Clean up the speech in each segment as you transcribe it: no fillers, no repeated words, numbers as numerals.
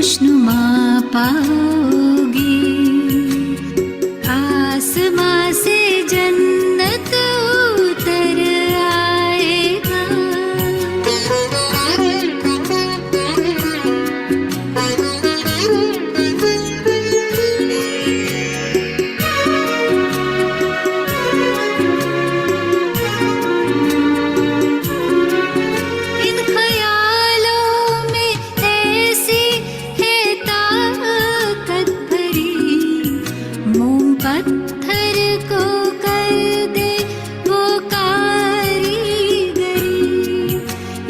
खुशनुमा पाओगे। आसमां से जन्नत उतर आएगा। इन ख्यालों में ऐसी है ताकत भरी, मोम पत्थर को कर दे वो कारीगरी।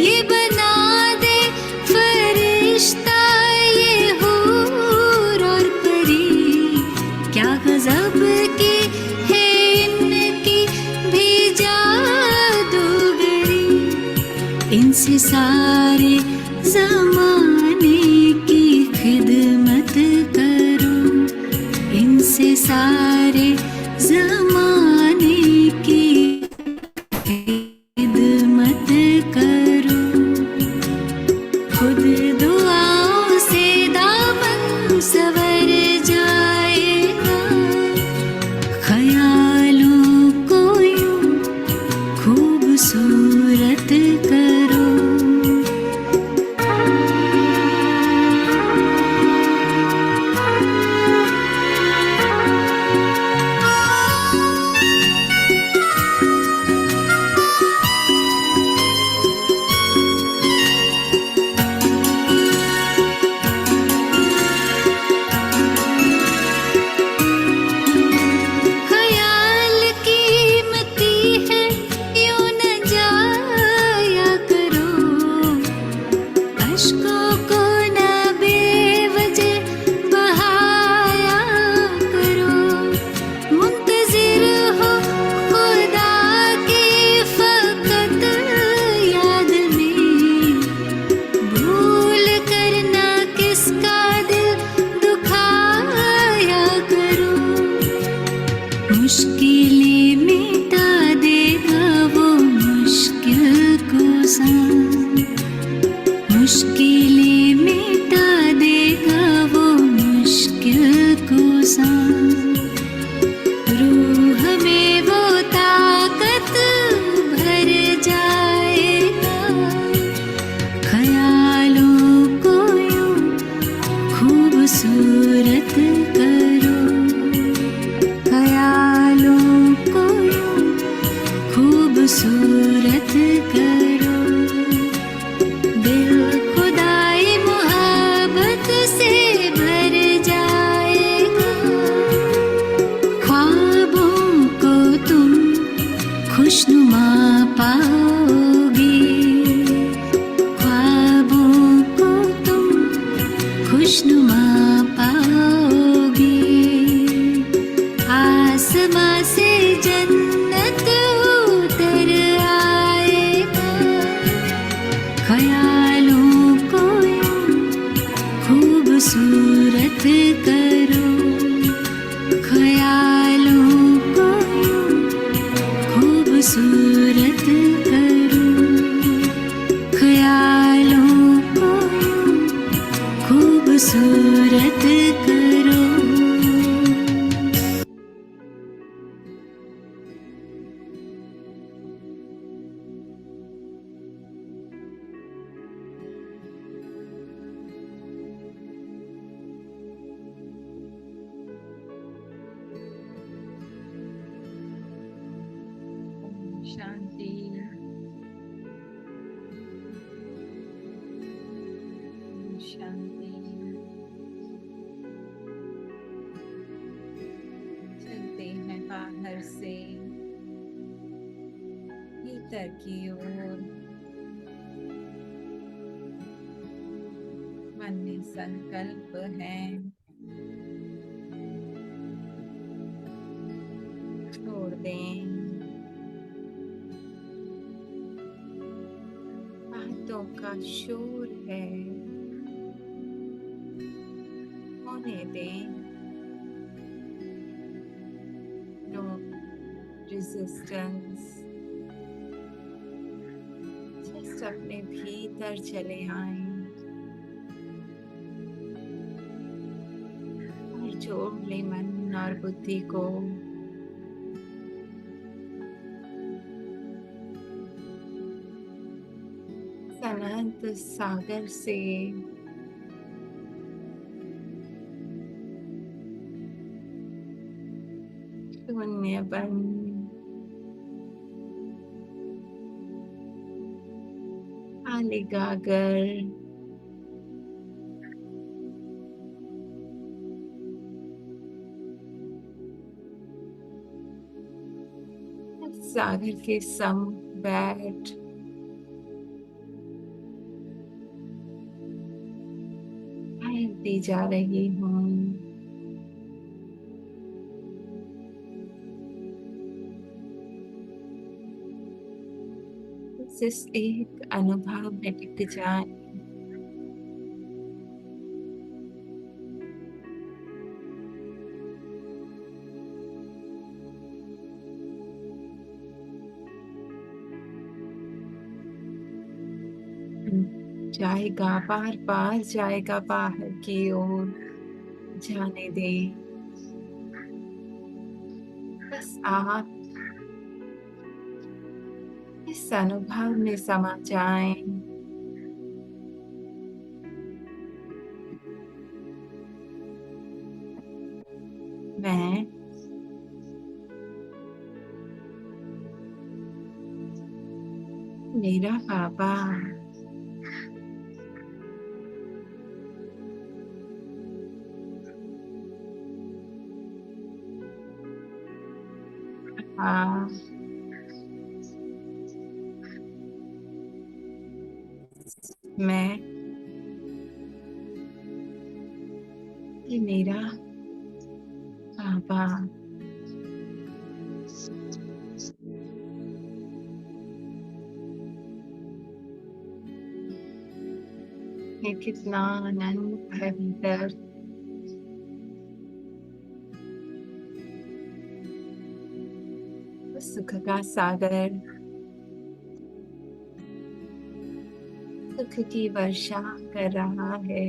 ये बना दे फरिश्ता ये हूर और परी। क्या गजब की है इनकी भी जादूगरी। इनसे सारे ज़माने की खिदमत करो। इनसे सारे ज़माने की खिदमत करो। खुद दुआओं से दामन संवर जाएगा। ख्यालों को यूं खूबसूरत करो। ख्याल कीमती है यूं न जाया करो। अश्कों को न बेवजह बहाया करो। मुंतजिर हो खुदा की फकत याद में। भूल करना किसका दिल दुखाया करो। मुश्किलें मिटा देगा वो मुश्किल कुसान। मुश्किलें मिटा देगा वो मुश्किल कुसान। रूह में वो ताकत भर जाएगा। ख्यालों को यूं खूबसूरत करो। ख्यालों को यूं खूबसूरत करो। दिल खुदाई मोहब्बत से भर जाएगा। ख्वाबों को तुम खुशनुमा पाओगे। ख्वाबों को तुम खुशनुमा पाओगे। आसमां से जन्नत उतर आएगा। ख्यालों को यूं खूबसूरत करो। ख्यालों को यूं खूबसूरत करो। ख्यालों को यूं खूबसूरत करो। शांति। शांति। चलते हैं बाहर से भीतर की ओर। मन में संकल्प है, छोड़ दें। बातों का शोर है, होने दें। No resistance. जस्ट अपने भीतर चले आए। जोड़ ले मन और बुद्धि को। अनंत सागर से शून्य बन खाली गागर सागर के सम बैठ दी जा रही हूँ। इस एक अनुभव में टिक जाए। जाएगा बार बार जाएगा बाहर की ओर जाने दे। बस आप इस अनुभव में समा जाएं। मैं मेरा बाबा हाँ मैं ये मेरा बाबा ये कितना आनंद है भीतर। उस सुख का सागर सुख की वर्षा कर रहा है।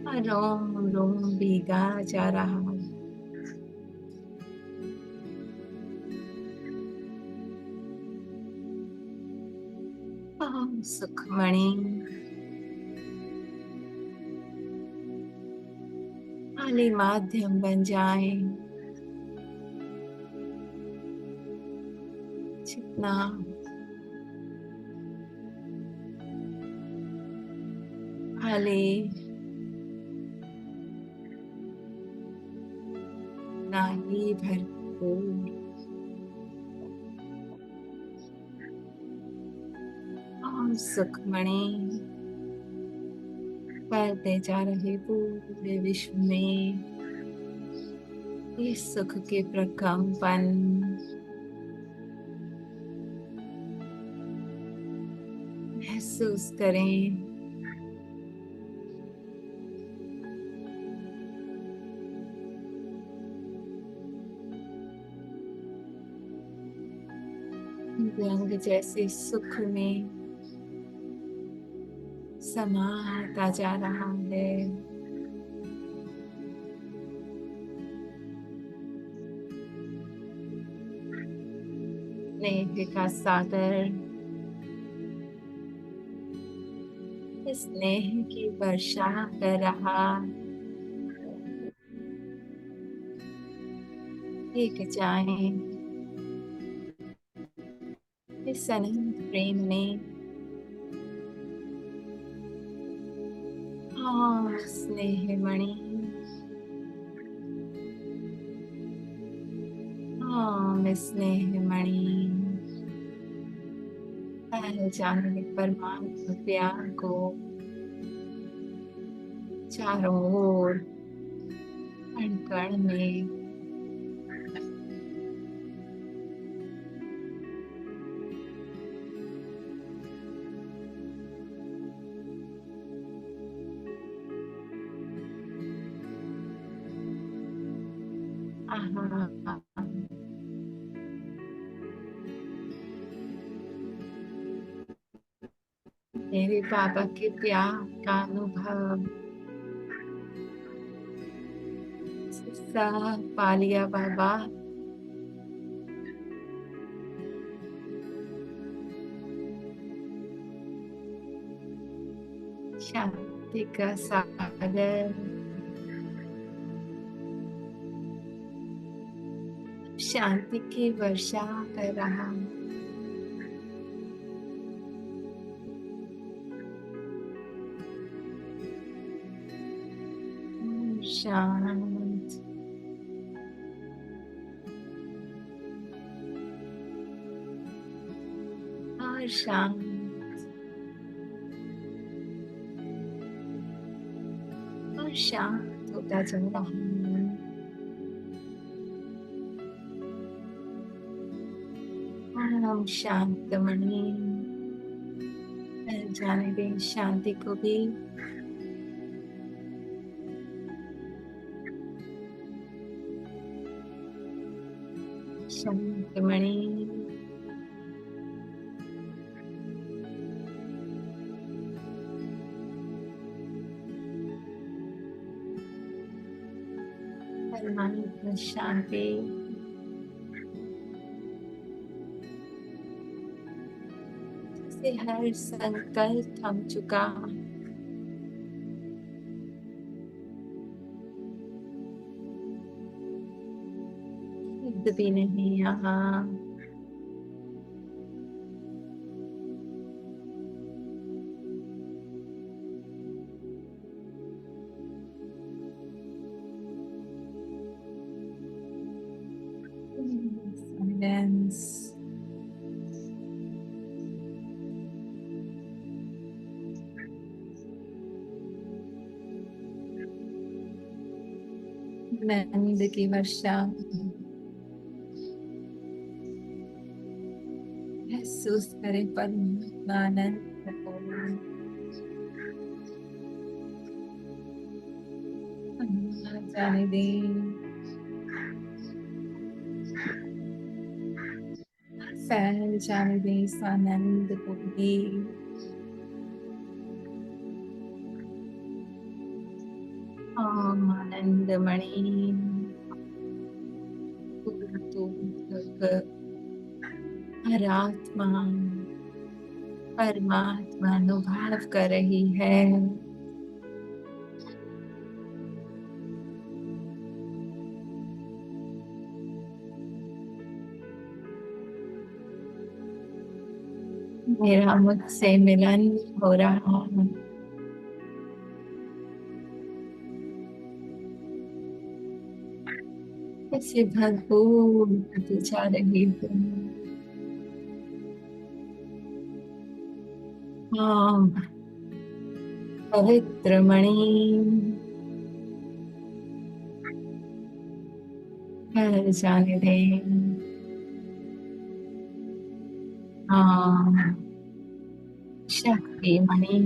और रोम रोम भीगा जा रहा है। सुखमणि खाली माध्यम बन जाए। जितना खाली ना ही भरपूर और सुखमणि फैलते जा रहे पूरे विश्व में ये सुख के प्रकंपन महसूस करें। रंग जैसे सुख में समाता जा रहा है। स्नेह का सागर स्नेह की वर्षा कर रहा। एक जाए इस अनंत प्रेम में और स्नेह मणि ओम स्नेह मणि फैल जाने परमात्मा प्यार को चारों ओर कण कण में आहा मेरे बाबा के प्यार का अनुभव सा पा लिया बाबा। शांति का सागर शांति की वर्षा कर रहा। शांत और शांत और शांत होता चल रहा है। हम शांतमणि जाने दें शांति को भी। शांतमणि परमात्मा शांति से हर संकल्प थम चुका। शब्द भी नहीं यहाँ। Silence. आनंद की वर्षा महसूस करें परमात्मा आनंद को। जाने दें फैल जाने दें इस आनंद को भी। आनंदमणि हर आत्मा परमात्मा अनुभव कर रही है। मेरा मुझसे मिलन हो रहा है। इसे भरपूर होती जा रही हूँ। हाँ पवित्र मणि कर जाने दें। हाँ शक्ति मणि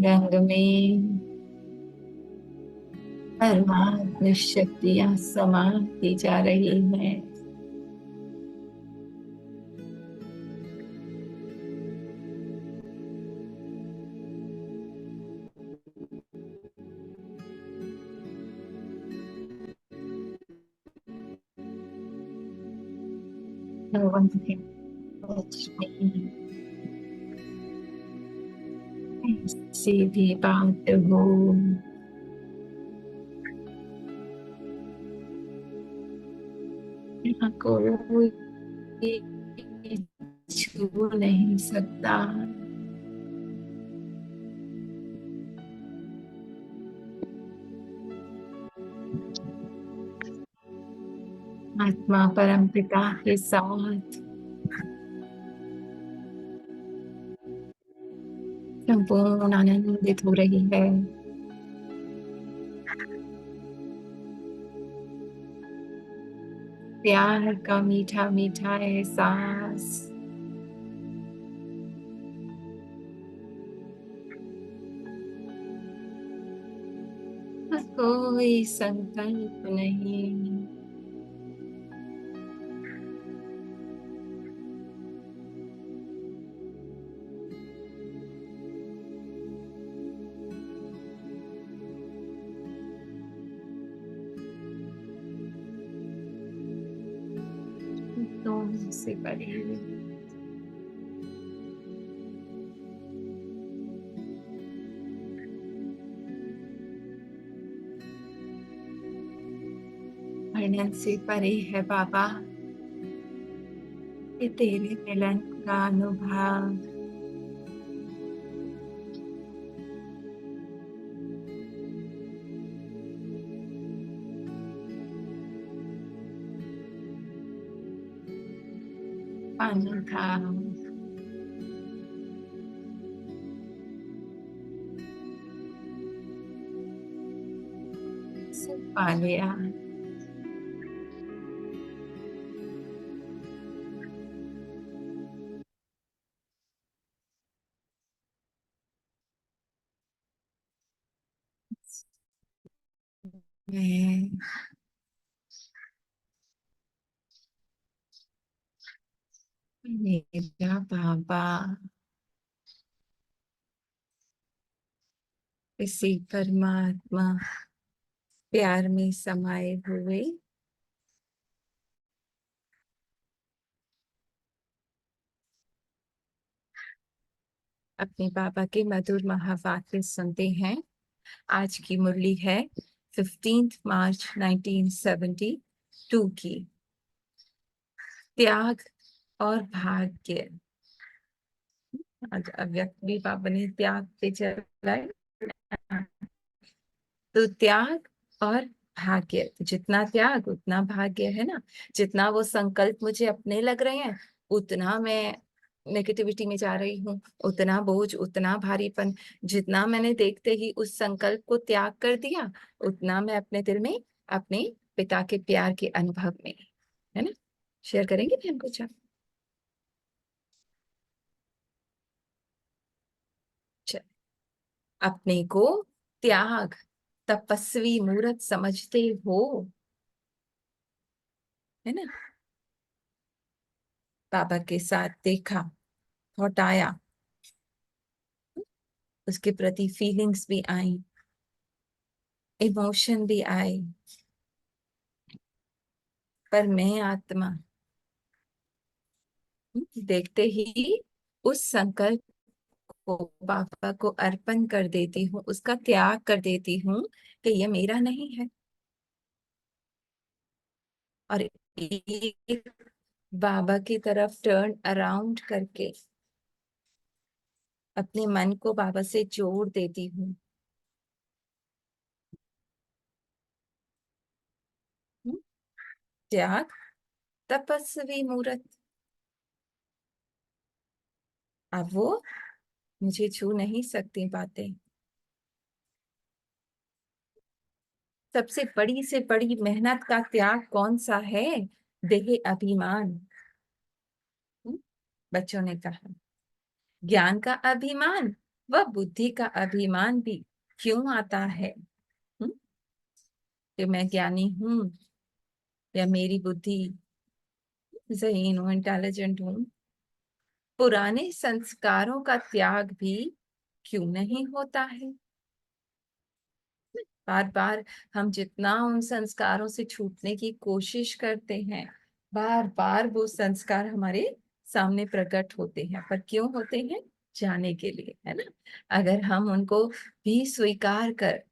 रंग में परमात्मा शक्तियां समाती जा रही हैं। No one can touch me। ऐसी भी बात हो यहाँ कोई छू नहीं सकता। आत्मा परम पिता के साथ संपूर्ण आनंदित हो रही है। प्यार का मीठा मीठा एहसास कोई संकल्प नहीं। से परे वर्णन से परे है बाबा ये तेरे मिलन का अनुभव। पानी था सब पा लिया। मैं मेरा बाबा इसी परमात्मा प्यार में समाये हुए अपने बाबा के मधुर महावाक्य सुनते हैं। आज की मुरली है 15 मार्च 1972 की। त्याग और भाग्य। आज अव्यक्त भी बाबा ने त्याग पे चलाए। तो त्याग और भाग्य, तो जितना त्याग उतना भाग्य है ना। जितना वो संकल्प मुझे अपने लग रहे हैं उतना मैं नेगेटिविटी में जा रही हूँ, उतना बोझ, उतना भारीपन। जितना मैंने देखते ही उस संकल्प को त्याग कर दिया उतना मैं अपने दिल में अपने पिता के प्यार के अनुभव में, है ना। शेयर करेंगे बहन कुछ आप? चल, अपने को त्याग तपस्वी मूर्त समझते हो, है ना। बाबा के साथ देखा, थॉट आया, उसके प्रति फीलिंग्स भी आई, इमोशन भी आए, पर मैं आत्मा देखते ही उस संकल्प को बाबा को अर्पण कर देती हूँ, उसका त्याग कर देती हूँ कि ये मेरा नहीं है। और एक बाबा की तरफ टर्न अराउंड करके अपने मन को बाबा से जोड़ देती हूँ। त्याग तपस्वी मूर्त, अब वो मुझे छू नहीं सकती बातें। सबसे बड़ी से बड़ी मेहनत का त्याग कौन सा है? देह अभिमान। हम्म, बच्चों ने कहा ज्ञान का अभिमान व बुद्धि का अभिमान भी क्यों आता है? हम्म, कि मैं ज्ञानी हूँ या मेरी बुद्धि ज़हीन हूँ, इंटेलिजेंट हूँ। पुराने संस्कारों का त्याग भी क्यों नहीं होता है? बार बार हम जितना उन संस्कारों से छूटने की कोशिश करते हैं बार बार वो संस्कार हमारे सामने प्रकट होते हैं, पर क्यों होते हैं? जाने के लिए, है ना। अगर हम उनको भी स्वीकार कर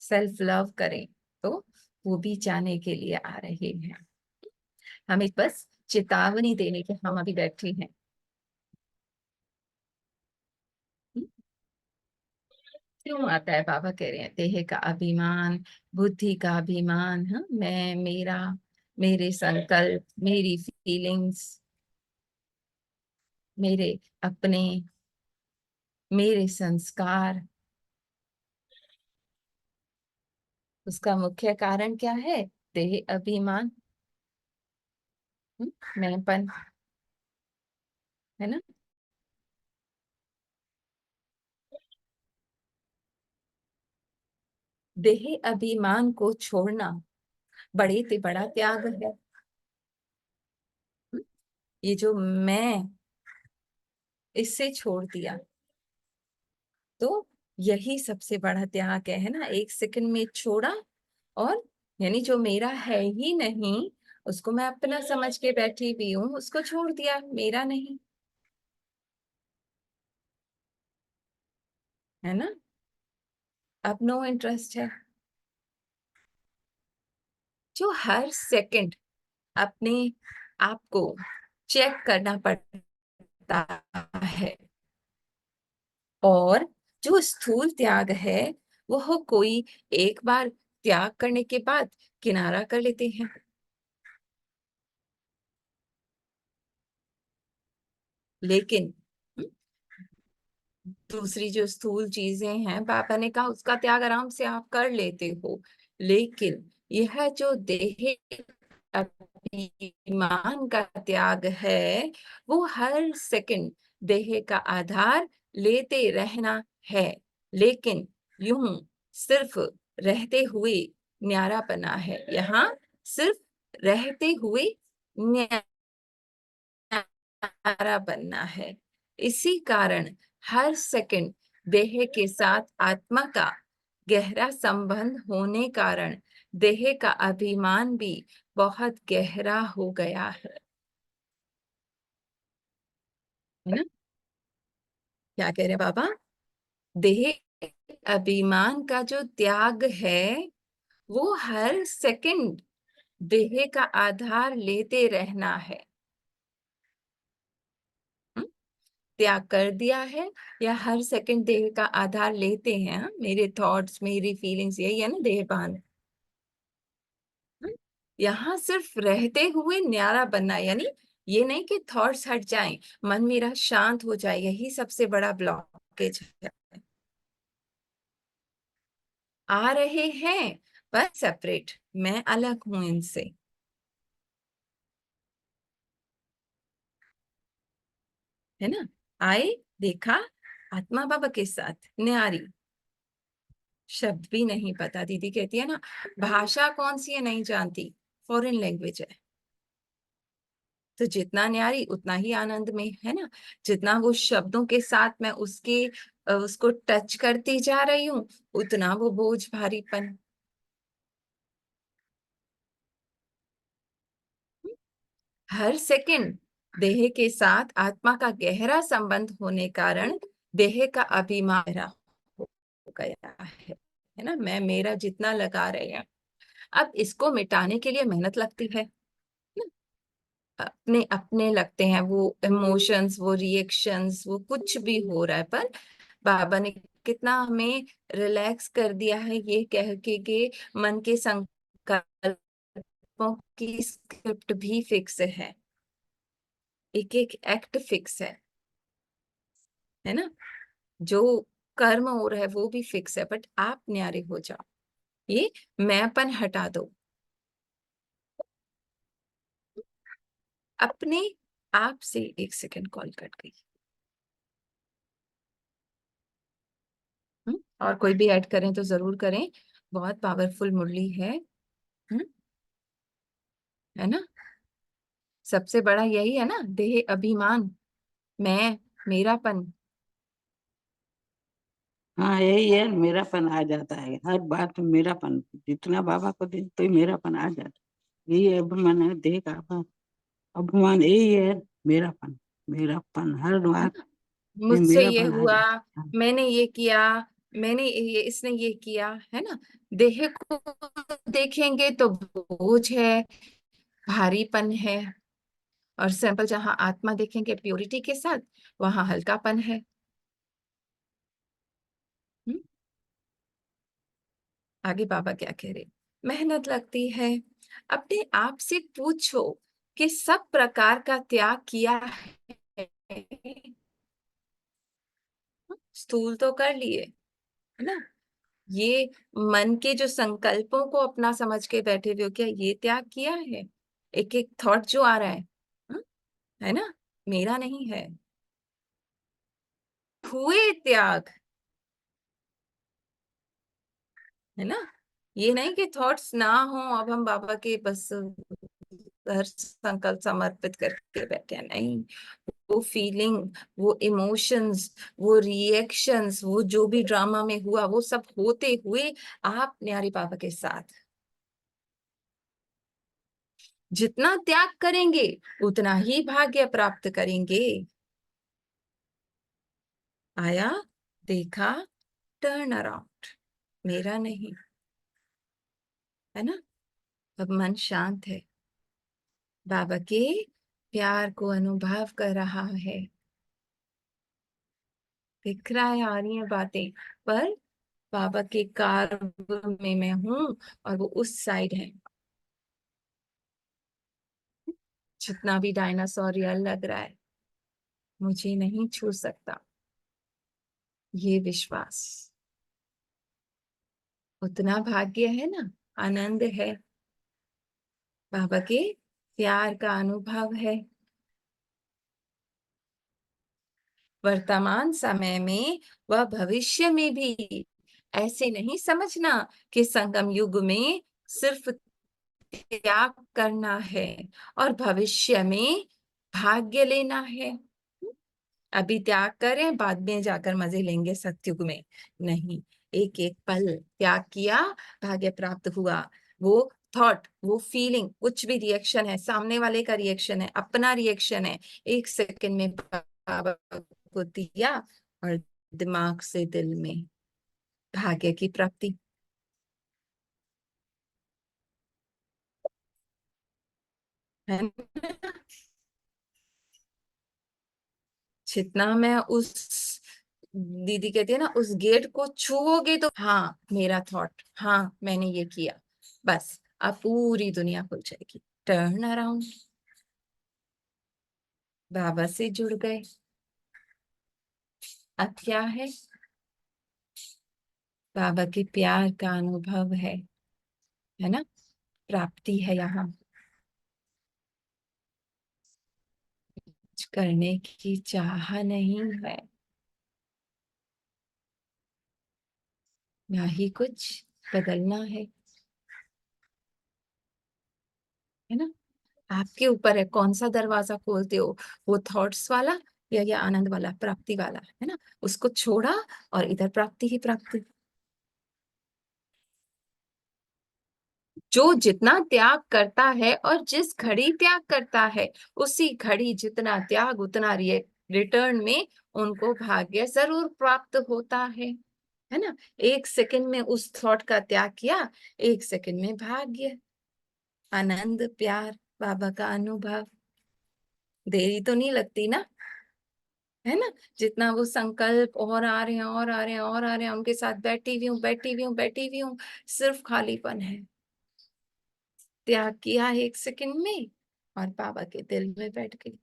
सेल्फ लव करें तो वो भी जाने के लिए आ रहे हैं। हमें बस चेतावनी देने के हम अभी बैठे हैं। क्यों आता है? बाबा कह रहे हैं देह का अभिमान, बुद्धि का अभिमान, हाँ, मैं, मेरा, मेरे संकल्प, मेरी फीलिंग्स, मेरे अपने, मेरे संस्कार। उसका मुख्य कारण क्या है? देह अभिमान, मैंपन, है ना। देह अभिमान को छोड़ना बड़े से बड़ा त्याग है। ये जो मैं, इससे छोड़ दिया तो यही सबसे बड़ा त्याग है ना। एक सेकंड में छोड़ा और यानी जो मेरा है ही नहीं उसको मैं अपना समझ के बैठी भी हूँ, उसको छोड़ दिया, मेरा नहीं, है ना। अब नो इंटरेस्ट है। जो हर सेकंड अपने आप को चेक करना पड़ता है, और जो स्थूल त्याग है वह कोई एक बार त्याग करने के बाद किनारा कर लेते हैं। लेकिन दूसरी जो स्थूल चीजें हैं, पापा ने कहा उसका त्याग आराम से आप कर लेते हो, लेकिन यह जो देह अभिमान का त्याग है, वो हर सेकंड देह का आधार लेते रहना है, लेकिन यूं सिर्फ रहते हुए न्यारापना है। यहाँ सिर्फ रहते हुए न्यारा बनना है। इसी कारण हर सेकंड देह के साथ आत्मा का गहरा संबंध होने कारण देह का अभिमान भी बहुत गहरा हो गया है ना। क्या कह रहे बाबा? देह अभिमान का जो त्याग है वो हर सेकंड देह का आधार लेते रहना है। हम्म? त्याग कर दिया है या हर सेकंड देह का आधार लेते हैं? हाँ? मेरे थॉट्स, मेरी फीलिंग्स, यही है ना देहभान। यहाँ सिर्फ रहते हुए न्यारा बनना, यानी ये नहीं कि थॉट्स हट जाएं, मन मेरा शांत हो जाए, यही सबसे बड़ा ब्लॉकेज है। आ रहे हैं पर सेपरेट, मैं अलग हूं इनसे, है ना। आए, देखा, आत्मा बाबा के साथ न्यारी, शब्द भी नहीं पता। दीदी कहती है ना, भाषा कौन सी है नहीं जानती, फॉरेन लैंग्वेज है। तो जितना न्यारी उतना ही आनंद में, है ना। जितना वो शब्दों के साथ मैं उसको टच करती जा रही हूँ, उतना वो बोझ भारीपन। हर सेकंड देह के साथ आत्मा का गहरा संबंध होने कारण देह का अभिमान गहरा हो गया है ना। मैं मेरा जितना लगा रहे हैं, अब इसको मिटाने के लिए मेहनत लगती है ना? अपने अपने लगते हैं वो इमोशंस, वो रिएक्शंस, वो कुछ भी हो रहा है, पर बाबा ने कितना हमें रिलैक्स कर दिया है ये कह के मन के संकल्पों की स्क्रिप्ट भी फिक्स है, एक एक एक्ट फिक्स है ना। जो कर्म हो रहा है वो भी फिक्स है, बट आप न्यारे हो जाओ, ये मैंपन हटा दो, अपने आप से। एक सेकंड, कॉल कट गई। और कोई भी ऐड करें तो जरूर करें, बहुत पावरफुल मुरली है। हम्म, है ना। सबसे बड़ा यही है ना, देह अभिमान, मैं, मेरापन। हाँ यही है, मेरापन आ जाता है हर बात में। मेरापन जितना बाबा को दे तो मेरापन आ जाता है। यही अभिमान है, देह का अभिमान यही है, मेरापन। मेरापन हर है बात ना? में मुझसे ये मेरापन आ हुआ, जाता है। मैंने ये किया, मैंने ये, इसने ये किया, है ना। देह को देखेंगे तो बोझ है, भारीपन है, और सैंपल जहां आत्मा देखेंगे प्योरिटी के साथ, वहां हल्कापन है। हम्म? आगे बाबा क्या कह रहे? मेहनत लगती है। अपने आप से पूछो कि सब प्रकार का त्याग किया है, स्थूल तो कर लिए, है ना। ये मन के जो संकल्पों को अपना समझ के बैठे हुए हो, क्या ये त्याग किया है? एक एक थॉट जो आ रहा है, हम्म, है ना, मेरा नहीं है। हुए त्याग, है ना। ये नहीं कि थॉट्स ना हो, अब हम बाबा के बस हर संकल्प समर्पित करके बैठे हैं, नहीं। वो फीलिंग, वो इमोशंस, वो रिएक्शंस, वो जो भी ड्रामा में हुआ, वो सब होते हुए आप न्यारी बाबा के साथ, जितना त्याग करेंगे उतना ही भाग्य प्राप्त करेंगे। आया, देखा, टर्न अराउंड, मेरा नहीं, है ना। अब मन शांत है, बाबा के प्यार को अनुभव कर रहा है। दिख रहा है आ रही है बातें, पर बाबा के कार्य में मैं हूं और वो उस साइड है। जितना भी डायनासोर रियल लग रहा है, मुझे नहीं छू सकता, ये विश्वास, उतना भाग्य है ना, आनंद है, बाबा के प्यार का अनुभव है। वर्तमान समय में वह भविष्य में भी। ऐसे नहीं समझना कि संगम युग में सिर्फ त्याग करना है और भविष्य में भाग्य लेना है। अभी त्याग करें, बाद में जाकर मजे लेंगे सतयुग में। नहीं, एक एक पल त्याग किया, भाग्य प्राप्त हुआ। वो थॉट, वो फीलिंग, कुछ भी रिएक्शन है, सामने वाले का रिएक्शन है, अपना रिएक्शन है, एक सेकंड में बाबा को दिया और दिमाग से दिल में भाग्य की प्राप्ति, है ना। जितना मैं उस, दीदी कहती है ना, उस गेट को छुओगे तो हाँ मेरा थॉट, हाँ मैंने ये किया, बस अब पूरी दुनिया खुल जाएगी। टर्न अराउंड, बाबा से जुड़ गए। अब क्या है, बाबा के प्यार का अनुभव है ना, प्राप्ति है। यहाँ कुछ करने की चाह नहीं है, ना ही कुछ बदलना है ना। आपके ऊपर है कौन सा दरवाजा खोलते हो, वो थॉट्स वाला या ये आनंद वाला, प्राप्ति वाला, है ना। उसको छोड़ा और इधर प्राप्ति ही प्राप्ति। जो जितना त्याग करता है और जिस घड़ी त्याग करता है, उसी घड़ी जितना त्याग उतना रिटर्न में उनको भाग्य जरूर प्राप्त होता है ना। एक सेकंड में उस थॉट का त्याग किया, एक सेकंड में भाग्य, आनंद, प्यार, बाबा का अनुभव। देरी तो नहीं लगती ना, है ना। जितना वो संकल्प और आ रहे हैं और आ रहे हैं और आ रहे हैं, उनके साथ बैठी हुई हूँ, बैठी हुई हूँ, बैठी हुई हूँ, सिर्फ खालीपन है। त्याग किया एक सेकंड में और बाबा के दिल में बैठ गई,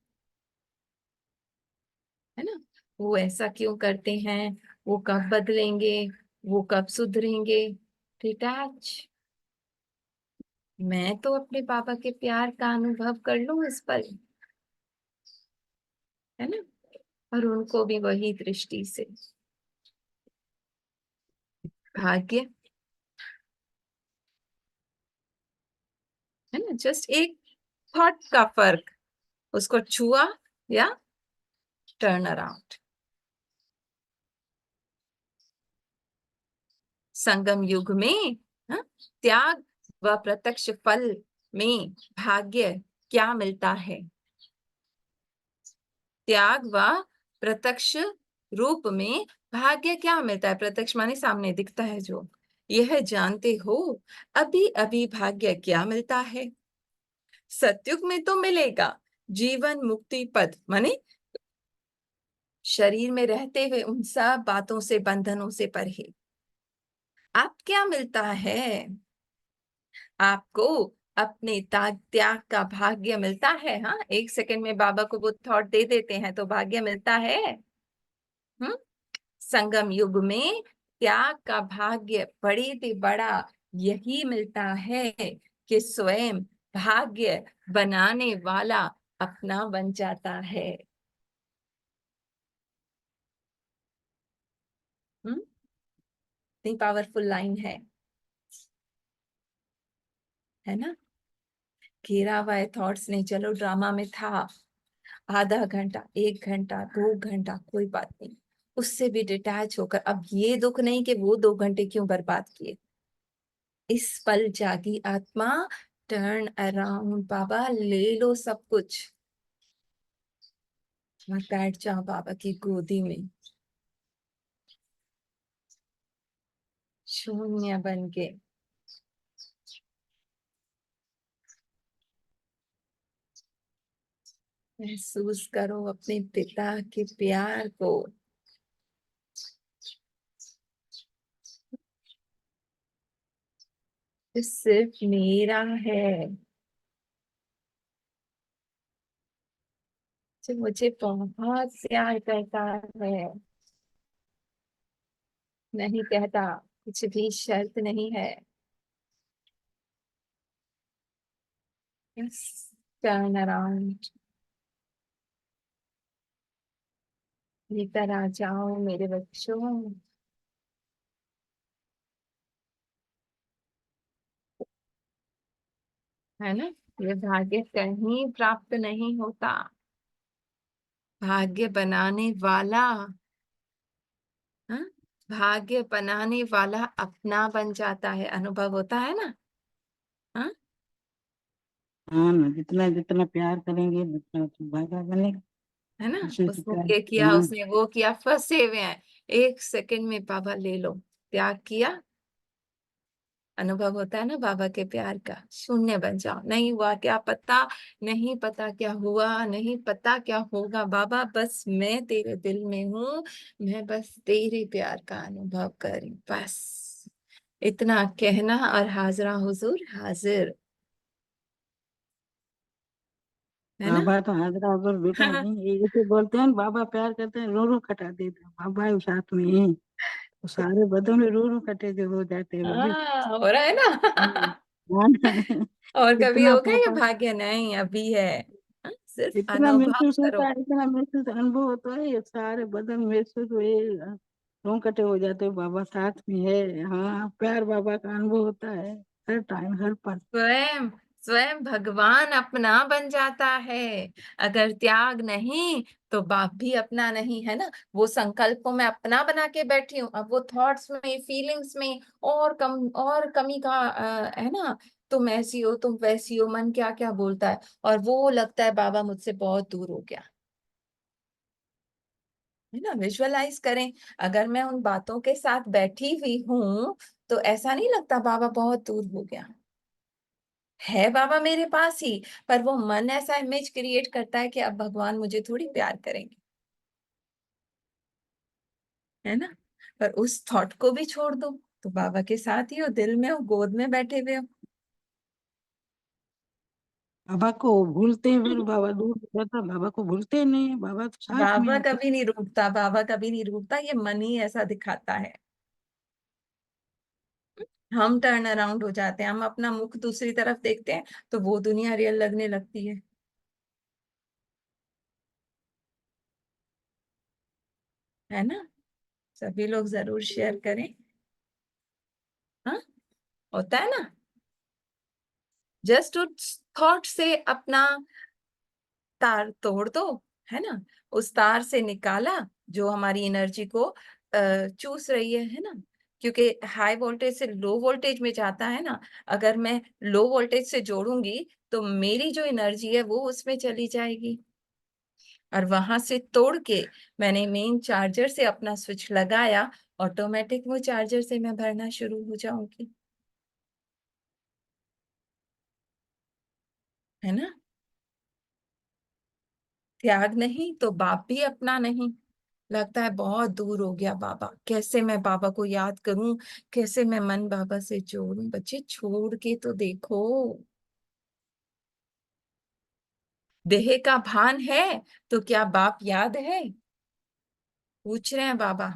है ना। वो ऐसा क्यों करते हैं, वो कब बदलेंगे, वो कब सुधरेंगे, डिटैच। मैं तो अपने पापा के प्यार का अनुभव कर लूं इस पल, है ना। और उनको भी वही दृष्टि से, भाग्य, है ना। जस्ट एक थॉट का फर्क, उसको छुआ या टर्न अराउंड। संगम युग में, हाँ, त्याग व प्रत्यक्ष फल में भाग्य क्या मिलता है। त्याग व प्रत्यक्ष रूप में भाग्य क्या मिलता है। प्रत्यक्ष माने सामने दिखता है जो, यह जानते हो अभी अभी भाग्य क्या मिलता है। सतयुग में तो मिलेगा जीवन मुक्ति पद, माने शरीर में रहते हुए उन सब बातों से, बंधनों से परे। आप क्या मिलता है, आपको अपने त्याग का भाग्य मिलता है। हाँ, एक सेकंड में बाबा को वो थॉट दे देते हैं तो भाग्य मिलता है। हम्म। संगम युग में त्याग का भाग्य बड़े से बड़ा यही मिलता है कि स्वयं भाग्य बनाने वाला अपना बन जाता है। इतनी पावरफुल लाइन है ना। घेरा हुआ है थॉट्स ने, चलो ड्रामा में था, आधा घंटा, एक घंटा, 2 घंटा, कोई बात नहीं, उससे भी डिटैच होकर अब ये दुख नहीं कि वो 2 घंटे क्यों बर्बाद किए। इस पल जागी आत्मा, टर्न अराउंड, बाबा ले लो सब कुछ और बैठ जाओ बाबा की गोदी में, शून्य बन के। महसूस करो अपने पिता के प्यार को। जो सिर्फ मेरा है, जो मुझे बहुत प्यार करता है, नहीं कहता कुछ भी शर्त नहीं है। बस टर्न अराउंड, भीतर आ जाओ मेरे बच्चों। है ना, ये भाग्य कहीं प्राप्त नहीं होता, भाग्य बनाने वाला, हाँ, भाग्य बनाने वाला अपना बन जाता है, अनुभव होता है ना। हाँ, हाँ ना, जितना जितना प्यार करेंगे उतना उतना भागा बनेगा। है ना, उसी से उसको प्यार। ये किया हाँ। उसने वो किया, फंसे हुए हैं। एक सेकंड में बाबा ले लो, त्याग किया, अनुभव होता है ना बाबा के प्यार का। शून्य बन जाओ, नहीं हुआ क्या पता, नहीं पता क्या हुआ, नहीं पता क्या होगा बाबा, बस मैं तेरे दिल में हूँ, मैं बस तेरे प्यार का अनुभव करी, बस इतना कहना और हाजरा हुजूर हाजिर। है ना। बाबा तो हाजरा अगर बेटा नहीं, ये जैसे बोलते हैं ना, बाबा प्यार करते हैं, रो रो कटा देते हैं, बाबा ही साथ में है, तो सारे बदन में रो रो कटे जो हो जाते हैं बाबा। हाँ, हो रहा है हम्म। ना। हाँ। और कभी इतना होगा ये पापा, भाग्य नहीं, अभी है। हाँ, सिर्फ इतना अनुभव महसूस करो। होता है, इतना महसूस अनुभव होता है, ये सारे बदन महसूस हुए, रोंगटे हो जाते हैं, बाबा साथ में है। हाँ, प्यार बाबा का अनुभव होता है हर टाइम हर पल। स्वयं स्वयं भगवान अपना बन जाता है। अगर त्याग नहीं तो बाप भी अपना नहीं, है ना। वो संकल्प को मैं अपना बना के बैठी हूँ, अब वो थॉट्स में फीलिंग्स में और कमी का है ना। तुम ऐसी हो, तुम वैसी हो, मन क्या क्या बोलता है, और वो लगता है बाबा मुझसे बहुत दूर हो गया। है ना, विजुअलाइज करें, अगर मैं उन बातों के साथ बैठी हुई हूं तो ऐसा नहीं लगता बाबा बहुत दूर हो गया, है बाबा मेरे पास ही। पर वो मन ऐसा इमेज क्रिएट करता है कि अब भगवान मुझे थोड़ी प्यार करेंगे, है ना। पर उस थॉट को भी छोड़ दो, तो बाबा के साथ ही हो, दिल में हो, गोद में बैठे हुए हो। बाबा को भूलते हैं, फिर बाबा दूर हो जाता, बाबा को भूलते ही नहीं है, बाबा तो साथ में बाबा है। कभी नहीं रूठता, बाबा कभी नहीं रूठता, ये मन ही ऐसा दिखाता है। हम टर्न अराउंड हो जाते हैं, हम अपना मुख दूसरी तरफ देखते हैं तो वो दुनिया रियल लगने लगती है ना। सभी लोग जरूर शेयर करें। हाँ, होता है ना, जस्ट उस थॉट से अपना तार तोड़ दो, है ना। उस तार से निकाला जो हमारी एनर्जी को चूस रही है ना। क्योंकि हाई वोल्टेज से लो वोल्टेज में जाता है ना, अगर मैं लो वोल्टेज से जोड़ूंगी तो मेरी जो एनर्जी है वो उसमें चली जाएगी, और वहां से तोड़ के मैंने मेन चार्जर से अपना स्विच लगाया, ऑटोमेटिक वो चार्जर से मैं भरना शुरू हो जाऊंगी, है ना। त्याग नहीं तो बाप भी अपना नहीं, लगता है बहुत दूर हो गया बाबा, कैसे मैं बाबा को याद करूं, कैसे मैं मन बाबा से जोड़ूं। बच्चे छोड़ के तो देखो, देह का भान है तो क्या बाप याद है, पूछ रहे हैं बाबा।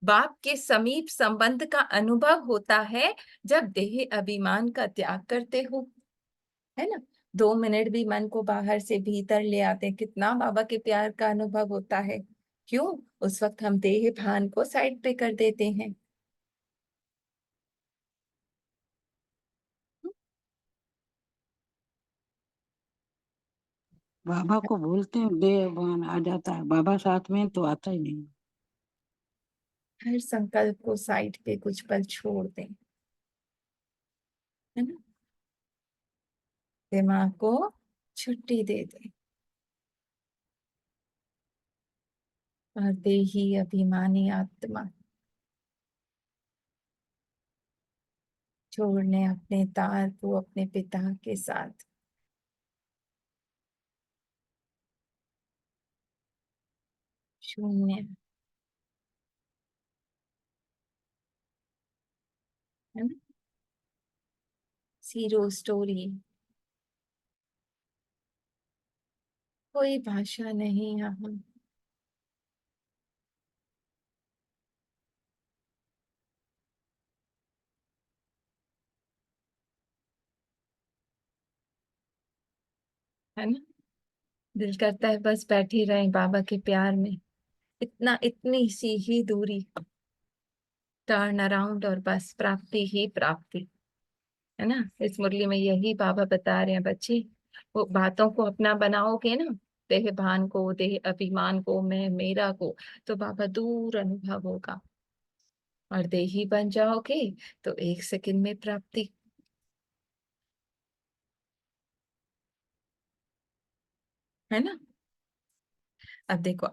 बाप के समीप संबंध का अनुभव होता है जब देह अभिमान का त्याग करते हो, है ना। 2 मिनट भी मन को बाहर से भीतर ले आते हैं, कितना बाबा के प्यार का अनुभव होता है। क्यों, उस वक्त हम देह भान को साइड पे कर देते हैं। बाबा को भूलते हैं, बेईमान आ जाता है, बाबा साथ में तो आता ही नहीं। हर संकल्प को साइड पे कुछ पल छोड़ दें, है ना। दिमाग को छुट्टी दे दे और देही अभिमानी आत्मा छोड़ने अपने तार को अपने पिता के साथ। शून्य, है ना? जीरो स्टोरी, कोई भाषा नहीं यहाँ। है ना? दिल करता है बस बैठी रहे बाबा के प्यार में, इतना इतनी सी ही दूरी, टर्न अराउंड और बस प्राप्ति ही प्राप्ति। है ना? इस मुरली में यही बाबा बता रहे हैं बच्चे, वो बातों को अपना बनाओगे ना, देह भान को, देह अभिमान को, मैं मेरा को, तो बाबा दूर अनुभव होगा। और देही बन जाओगे तो एक सेकंड में प्राप्ति। है ना? अब देखो,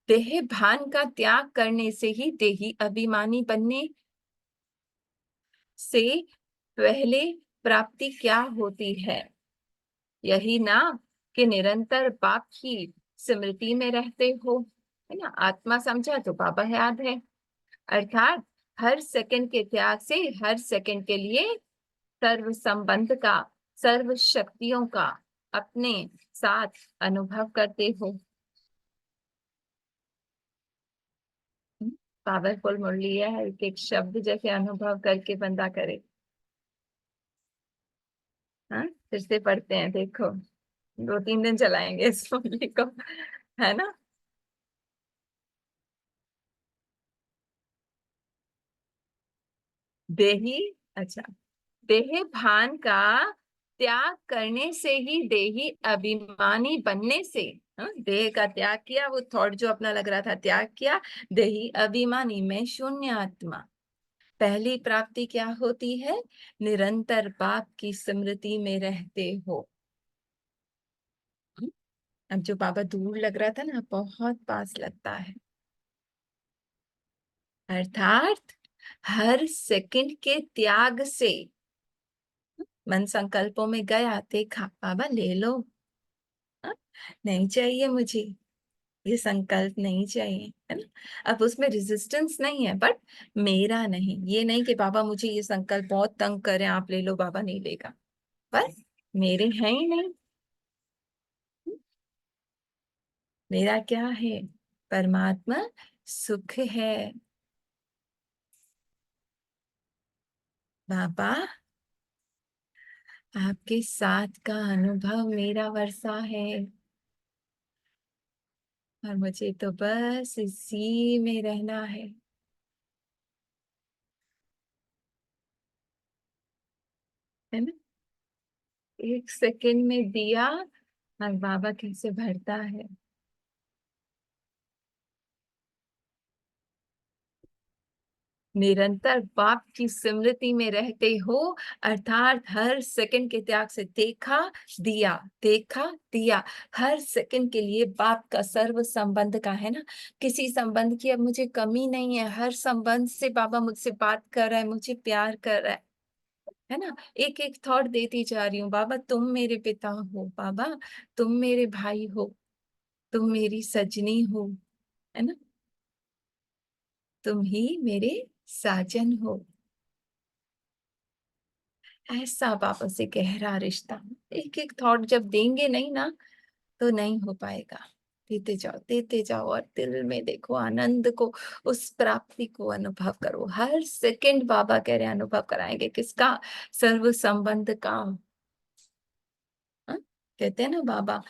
देह भान का त्याग करने से ही देही अभिमानी बनने से पहले प्राप्ति क्या होती है? यही ना कि निरंतर बाप की स्मृति में रहते हो। है ना? आत्मा समझा तो बाबा याद है, अर्थात हर सेकंड के त्याग से हर सेकंड के लिए सर्व संबंध का, सर्व शक्तियों का अपने साथ अनुभव करते हो। पावरफुल मुरली है, एक एक शब्द जैसे अनुभव करके बंदा करे। हाँ, फिर से पढ़ते हैं, देखो 2-3 दिन चलाएंगे इस मुरली को। है ना? देही, अच्छा, देह भान का त्याग करने से ही देही अभिमानी बनने से, हाँ, देह का त्याग किया, वो थॉट जो अपना लग रहा था त्याग किया, देही अभिमानी में शून्य आत्मा। पहली प्राप्ति क्या होती है? निरंतर बाप की स्मृति में रहते हो। अब जो बाबा दूर लग रहा था ना, बहुत पास लगता है, अर्थात हर सेकंड के त्याग से। मन संकल्पों में गया, देखा, बाबा ले लो, हाँ? नहीं चाहिए मुझे, ये संकल्प नहीं चाहिए। है ना? अब उसमें रेजिस्टेंस नहीं है, बट मेरा नहीं, ये नहीं कि बाबा मुझे ये संकल्प बहुत तंग करे, आप ले लो, बाबा नहीं लेगा, पर मेरे हैं ही नहीं। मेरा क्या है? परमात्मा सुख है। बाबा आपके साथ का अनुभव मेरा वर्षा है, और मुझे तो बस इसी में रहना है। है ना? एक सेकंड में दिया और बाबा कैसे भरता है। निरंतर बाप की स्मृति में रहते हो, अर्थात हर सेकंड के त्याग से देखा दिया, देखा दिया, हर सेकंड के लिए बाप का सर्व संबंध का। है ना? किसी संबंध की अब मुझे कमी नहीं है, हर संबंध से बाबा मुझसे बात कर रहा है, मुझे प्यार कर रहा है। है ना? एक एक थॉट देती जा रही हूँ, बाबा तुम मेरे पिता हो, बाबा तुम मेरे भाई हो, तुम मेरी सजनी हो। है ना? तुम ही मेरे साजन हो। ऐसा बाबा से गहरा रिश्ता, एक एक थॉट जब देंगे नहीं ना, तो नहीं हो पाएगा। देते जाओ, देते जाओ, और दिल में देखो आनंद को, उस प्राप्ति को अनुभव करो। हर सेकंड बाबा कह रहे हैं अनुभव कराएंगे, किसका? सर्व संबंध का। हाँ? कहते हैं ना बाबा,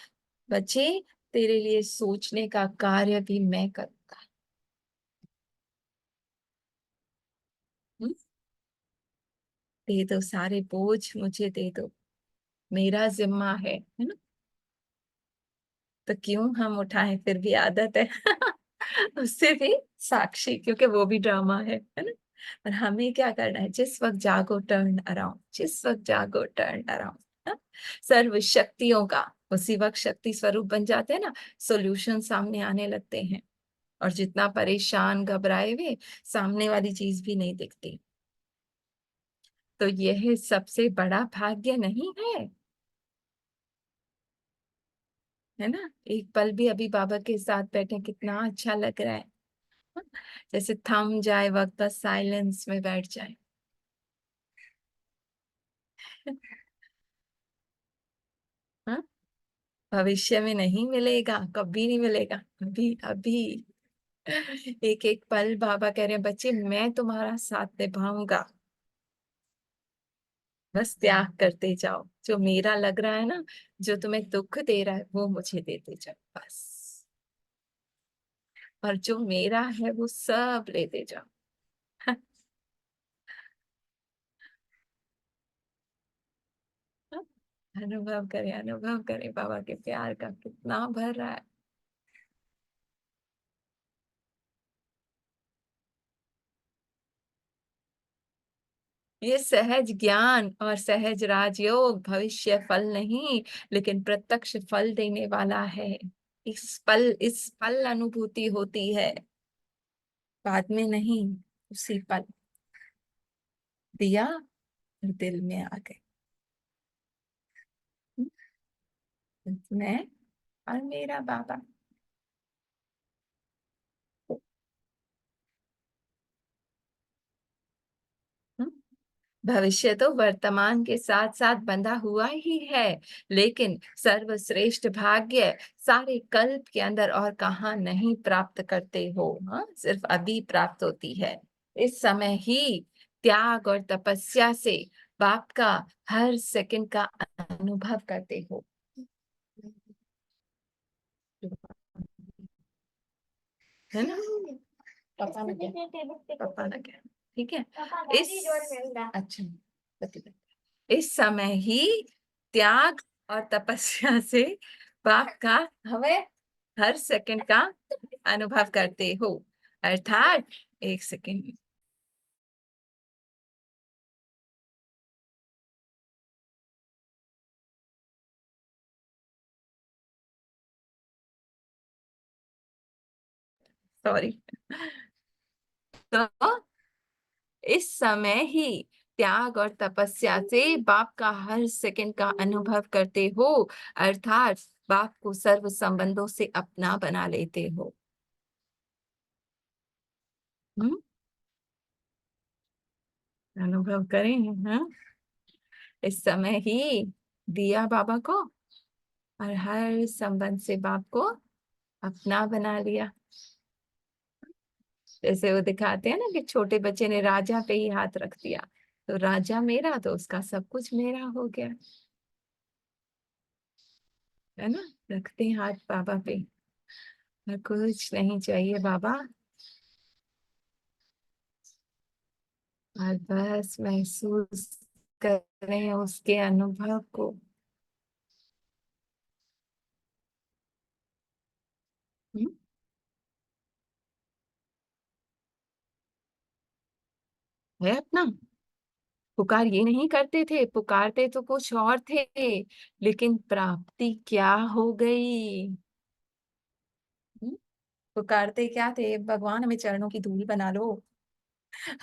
बच्चे तेरे लिए सोचने का कार्य भी मैं करूंगा। हम्म? दे दो सारे बोझ मुझे, दे दो, मेरा जिम्मा है ना? तो क्यों हम उठाएं, फिर भी आदत है। उससे भी साक्षी, क्योंकि वो भी ड्रामा है ना? और हमें क्या करना है? जिस वक्त जागो टर्न अराउंड, जिस वक्त जागो टर्न अराउंड। सर्व शक्तियों का, उसी वक्त शक्ति स्वरूप बन जाते हैं ना, सॉल्यूशन सामने आने लगते हैं। और जितना परेशान घबराए हुए, सामने वाली चीज भी नहीं दिखती। तो यह सबसे बड़ा भाग्य नहीं है? है ना? एक पल भी अभी बाबा के साथ बैठे कितना अच्छा लग रहा है। जैसे थम जाए वक्त, बस साइलेंस में बैठ जाए। हाँ? भविष्य में नहीं मिलेगा, कभी नहीं मिलेगा, अभी अभी। एक एक पल बाबा कह रहे हैं, बच्चे मैं तुम्हारा साथ निभाऊंगा, बस त्याग करते जाओ। जो मेरा लग रहा है ना, जो तुम्हें दुख दे रहा है, वो मुझे देते जाओ बस। और जो मेरा है वो सब लेते जाओ। अनुभव करें बाबा के प्यार का कितना भर रहा है। ये सहज ज्ञान और सहज राजयोग भविष्य फल नहीं, लेकिन प्रत्यक्ष फल देने वाला है। इस पल अनुभूति होती है, बाद में नहीं। उसी पल दिया और दिल में आ गए। मैं और मेरा बाबा। हम्म, भविष्य तो वर्तमान के साथ साथ बंधा हुआ ही है, लेकिन सर्वश्रेष्ठ भाग्य सारे कल्प के अंदर और कहाँ नहीं प्राप्त करते हो। हाँ, सिर्फ अभी प्राप्त होती है। इस समय ही त्याग और तपस्या से बाप का हर सेकंड का अनुभव करते हो। है ना? पापा ने क्या? पापा ने क्या? ठीक है। अच्छा, बताइए। इस समय ही त्याग और तपस्या से बाप का हमें हर सेकंड का अनुभव करते हो। अर्थात एक सेकंड, सॉरी। तो इस समय ही त्याग और तपस्या से बाप का हर सेकंड का अनुभव करते हो, अर्थात बाप को सर्व संबंधों से अपना बना लेते हो। हम्म, अनुभव करें। हाँ, इस समय ही दिया बाबा को और हर संबंध से बाप को अपना बना लिया। जैसे वो दिखाते हैं ना कि छोटे बच्चे ने राजा पे ही हाथ रख दिया, तो राजा मेरा तो उसका सब कुछ मेरा हो गया। है ना? रखते हैं हाथ बाबा पे, और कुछ नहीं चाहिए बाबा, और बस महसूस कर रहे हैं उसके अनुभव को। हम्म, है अपना। पुकार ये नहीं करते थे, पुकारते तो कुछ और थे, लेकिन प्राप्ति क्या हो गई। हम्म, पुकारते क्या थे? भगवान हमें चरणों की धूल बना लो,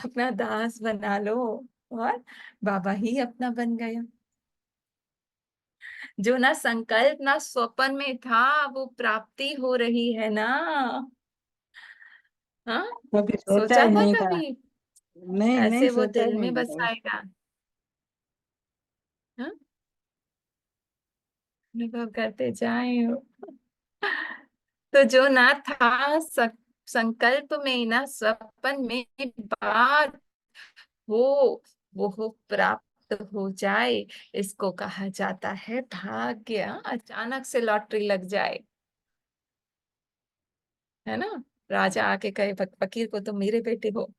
अपना दास बना लो। और बाबा ही अपना बन गया। जो ना संकल्प ना स्वप्न में था, वो प्राप्ति हो रही है ना। हाँ, कभी सोचा सोचा ही था नहीं था। कभी नहीं नहीं ऐसे वो सोचा ही दिल नहीं में था कभी। बसाएगा? हाँ, अनुभव करते जाए। तो जो ना था संकल्प में ना स्वप्न में, बात हो, वो प्राप्त हो जाए, इसको कहा जाता है भाग्य। अचानक से लॉटरी लग जाए, है ना? राजा आके कहे फकीर को, तुम मेरे बेटे हो।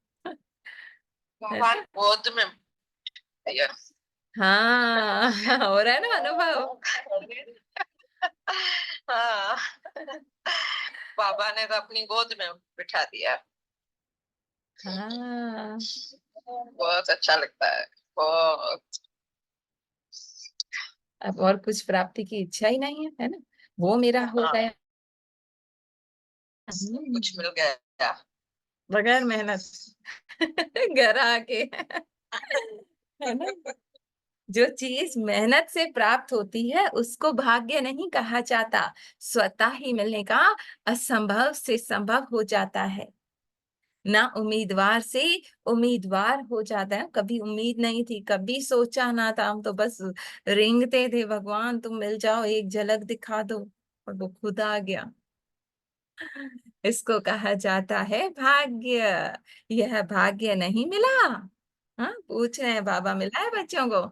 भगवान गोद में। हाँ, हो रहा है ना अनुभव? हाँ, बाबा ने तो अपनी गोद में बिठा दिया। हाँ, बहुत अच्छा लगता है, बहुत। अब और कुछ प्राप्ति की इच्छा ही नहीं है ना, वो मेरा हो हाँ, गया। कुछ मिल गया। बगैर मेहनत घर आके है ना। जो चीज मेहनत से प्राप्त होती है उसको भाग्य नहीं कहा जाता, स्वतः ही मिलने का असंभव से संभव हो जाता है। ना उम्मीदवार से उम्मीदवार हो जाता है। कभी उम्मीद नहीं थी, कभी सोचा ना था, हम तो बस रेंगते थे, भगवान तुम मिल जाओ, एक झलक दिखा दो, और वो खुद आ गया। इसको कहा जाता है भाग्य। यह भाग्य नहीं मिला? हाँ, पूछ रहे हैं बाबा, मिला है बच्चों को?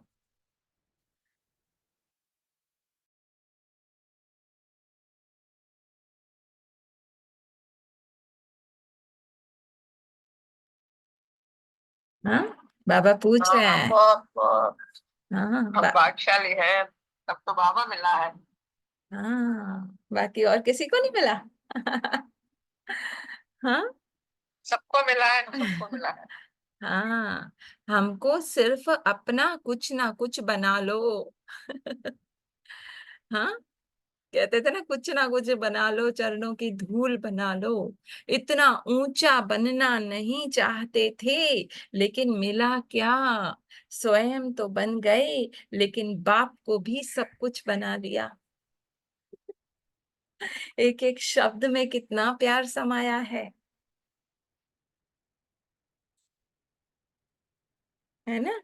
हाँ, बाबा पूछ रहे हाँ, हैं। बहुत बहुत हाँ हम भाग्यशाली है, तब तो बाबा मिला है। हाँ, बाकी और किसी को नहीं मिला। हाँ। सबको मिला है, सबको मिला है। हाँ, हमको सिर्फ अपना कुछ ना कुछ बना लो। हाँ, कहते थे ना कुछ बना लो, चरणों की धूल बना लो। इतना ऊंचा बनना नहीं चाहते थे, लेकिन मिला क्या? स्वयं तो बन गए, लेकिन बाप को भी सब कुछ बना लिया। एक एक शब्द में कितना प्यार समाया है ना।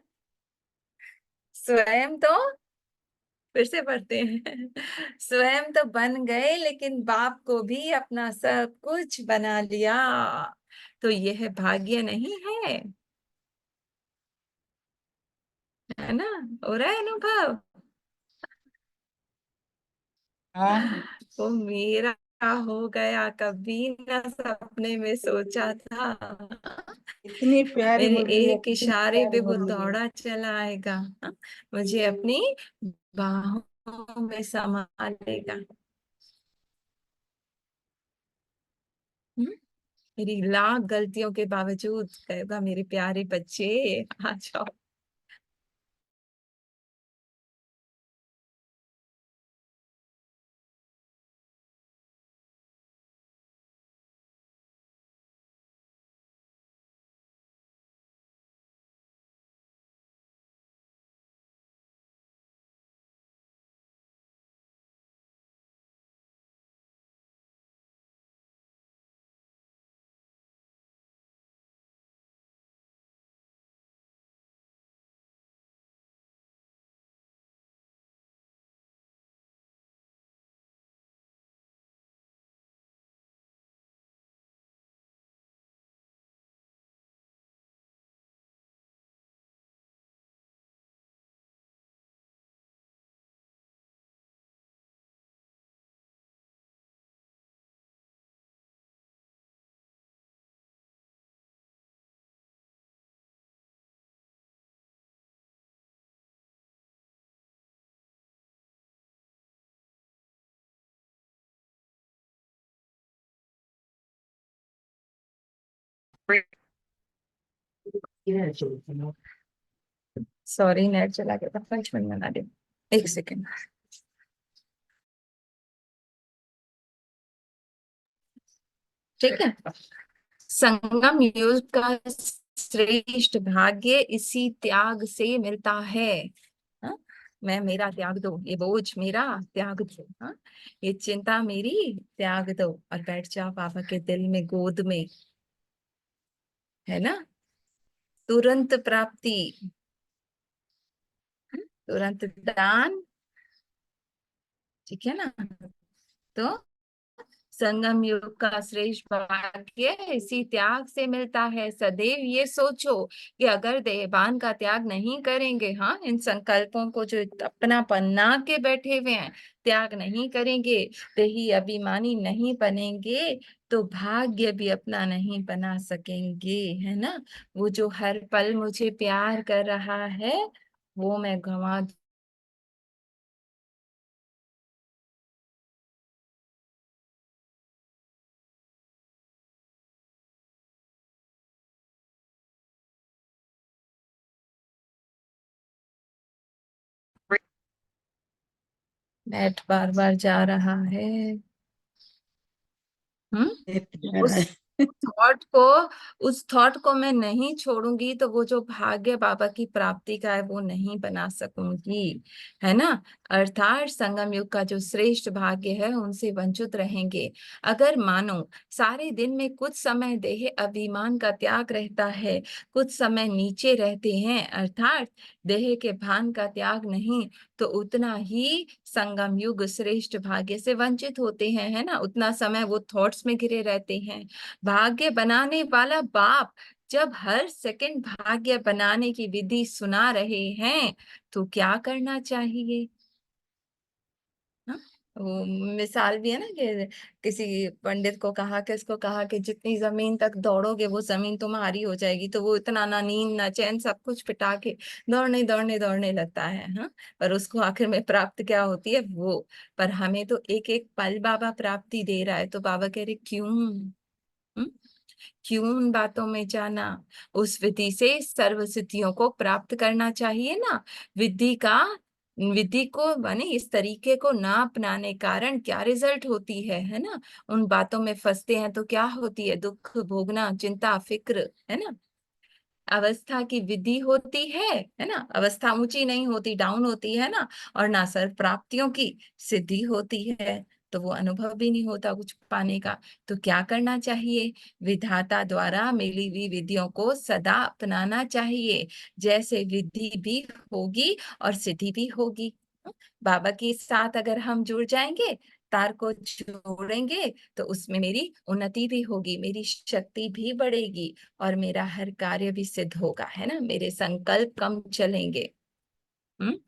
स्वयं तो, फिर से पढ़ते हैं, स्वयं तो बन गए, लेकिन बाप को भी अपना सब कुछ बना लिया। तो यह भाग्य नहीं है? है ना? हो रहा है अनुभव? हाँ, वो मेरा हो गया, कभी ना सपने में सोचा था। इतनी प्यारी मेरे मुरली है, एक कितनी इशारे पे प्यारी वो मुरली है। दौड़ा चला आएगा। हाँ, मुझे अपनी बाहों में समा लेगा। हम्म, मेरी लाख गलतियों के बावजूद कहेगा, मेरे प्यारे बच्चे आ जाओ। सॉरी, नेट चला गया था, 5 मिनट बना दे, 1 सेकेंड। ठीक है। संगम युग का श्रेष्ठ भाग्य इसी त्याग से मिलता है। हाँ? मैं मेरा त्याग दो, ये बोझ मेरा त्याग दो, हाँ? ये चिंता मेरी त्याग दो, और बैठ जाओ बाबा के दिल में, गोद में। है ना? तुरंत प्राप्ति, तुरंत दान। ठीक है ना? तो संगम युग का श्रेष्ठ भाग्य इसी त्याग से मिलता है। सदैव ये सोचो कि अगर देहभान का त्याग नहीं करेंगे, हाँ, इन संकल्पों को जो अपना बना के बैठे हुए हैं, त्याग नहीं करेंगे, देही अभिमानी नहीं बनेंगे, तो भाग्य भी अपना नहीं बना सकेंगे। है ना? वो जो हर पल मुझे प्यार कर रहा है, वो मैं गंवा नेट बार बार जा रहा है। हम्म एक जा रहा उस है। थॉट को उस थॉट को मैं नहीं छोड़ूंगी तो वो जो भाग्य बाबा की प्राप्ति का है वो नहीं बना सकूंगी, है ना। अर्थात संगम युग का जो श्रेष्ठ भाग्य है उनसे वंचित रहेंगे। अगर मानो सारे दिन में कुछ समय देह अभिमान का त्याग रहता है, कुछ समय नीचे रहते हैं, अर्थात देह के भान का त्याग नहीं, तो उतना ही संगम युग श्रेष्ठ भाग्य से वंचित होते हैं, है ना। उतना समय वो थॉट्स में घिरे रहते हैं। भाग्य बनाने वाला बाप जब हर सेकंड भाग्य बनाने की विधि सुना रहे हैं तो क्या करना चाहिए। हाँ? वो मिसाल भी है ना कि किसी पंडित को कहा कि इसको कहा कि जितनी जमीन तक दौड़ोगे वो जमीन तुम्हारी हो जाएगी, तो वो इतना ना नींद ना चैन सब कुछ पिटा के दौड़ने दौड़ने दौड़ने लगता है। हाँ, पर उसको आखिर में प्राप्त क्या होती है वो। पर हमें तो एक एक पल बाबा प्राप्ति दे रहा है, तो बाबा कह रहे क्यों। हम्म? क्यों उन बातों में जाना। उस विधि से सर्व सिद्धियों को प्राप्त करना चाहिए ना। विधि का विधि को माने इस तरीके को ना अपनाने कारण क्या रिजल्ट होती है ना। उन बातों में फंसते हैं तो क्या होती है, दुख भोगना, चिंता फिक्र, है ना। अवस्था की विधि होती है ना। अवस्था ऊंची नहीं होती, डाउन होती है ना। और ना सर्व प्राप्तियों की सिद्धि होती है, तो वो अनुभव भी नहीं होता कुछ पाने का। तो क्या करना चाहिए, विधाता द्वारा मिली हुई विधियों को सदा अपनाना चाहिए। जैसे विधि भी होगी और सिद्धि भी होगी। बाबा के साथ अगर हम जुड़ जाएंगे, तार को जोड़ेंगे, तो उसमें मेरी उन्नति भी होगी, मेरी शक्ति भी बढ़ेगी, और मेरा हर कार्य भी सिद्ध होगा, है ना। मेरे संकल्प कम चलेंगे। हम्म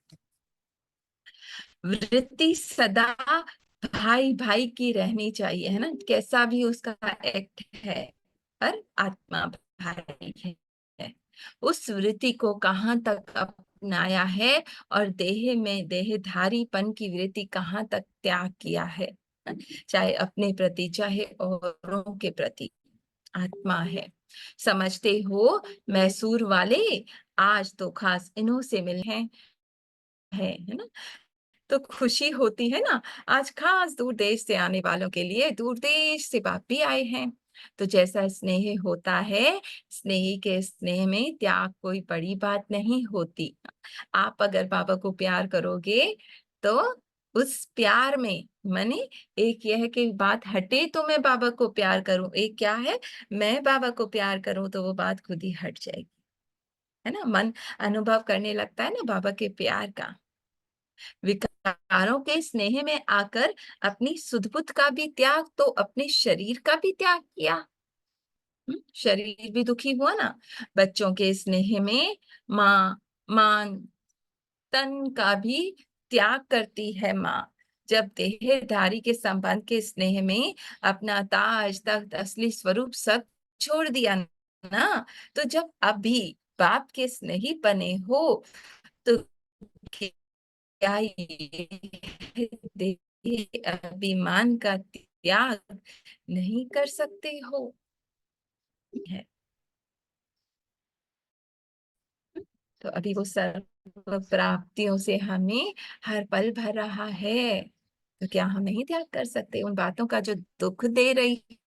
वृत्ति सदा भाई भाई की रहनी चाहिए, है ना। कैसा भी उसका एक्ट है, पर आत्मा भाई है। उस वृत्ति को कहाँ तक अपनाया है, और देह में देहधारीपन की वृत्ति कहाँ तक त्याग किया है, चाहे अपने प्रति चाहे औरों के प्रति। आत्मा है। समझते हो मैसूर वाले, आज तो खास इन्हों से मिले है ना। तो खुशी होती है ना। आज खास दूर देश से आने वालों के लिए दूर देश से बाप भी आए हैं। तो जैसा स्नेह होता है, स्नेही के स्नेह में त्याग कोई बड़ी बात नहीं होती। आप अगर बाबा को प्यार करोगे तो उस प्यार में माने एक यह कि बात हटे तो मैं बाबा को प्यार करूं, एक क्या है मैं बाबा को प्यार करूं तो वो बात खुद ही हट जाएगी, है ना। मन अनुभव करने लगता है ना बाबा के प्यार का। विकारों के स्नेह में आकर अपनी सुध बुध का भी त्याग, तो अपने शरीर का भी त्याग किया। शरीर भी दुखी हुआ ना। बच्चों के स्नेह में माँ मान तन का भी त्याग करती है माँ। जब देहधारी के संबंध के स्नेह में अपना ताज तख्त असली स्वरूप सब छोड़ दिया ना, तो जब अभी बाप के स्नेही बने हो तो क्या ये देह अभिमान का त्याग नहीं कर सकते हो। है तो अभी वो सर्व प्राप्तियों से हमें हर पल भर रहा है, तो क्या हम नहीं त्याग कर सकते उन बातों का जो दुख दे रही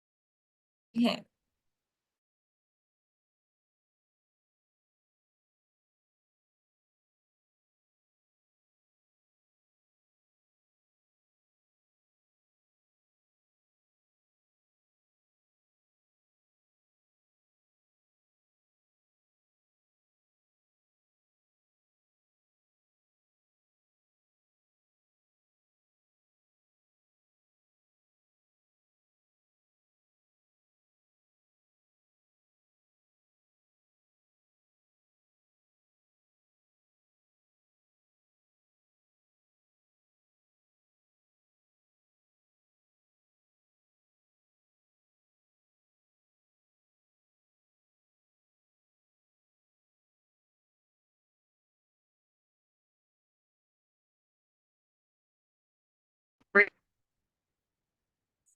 है।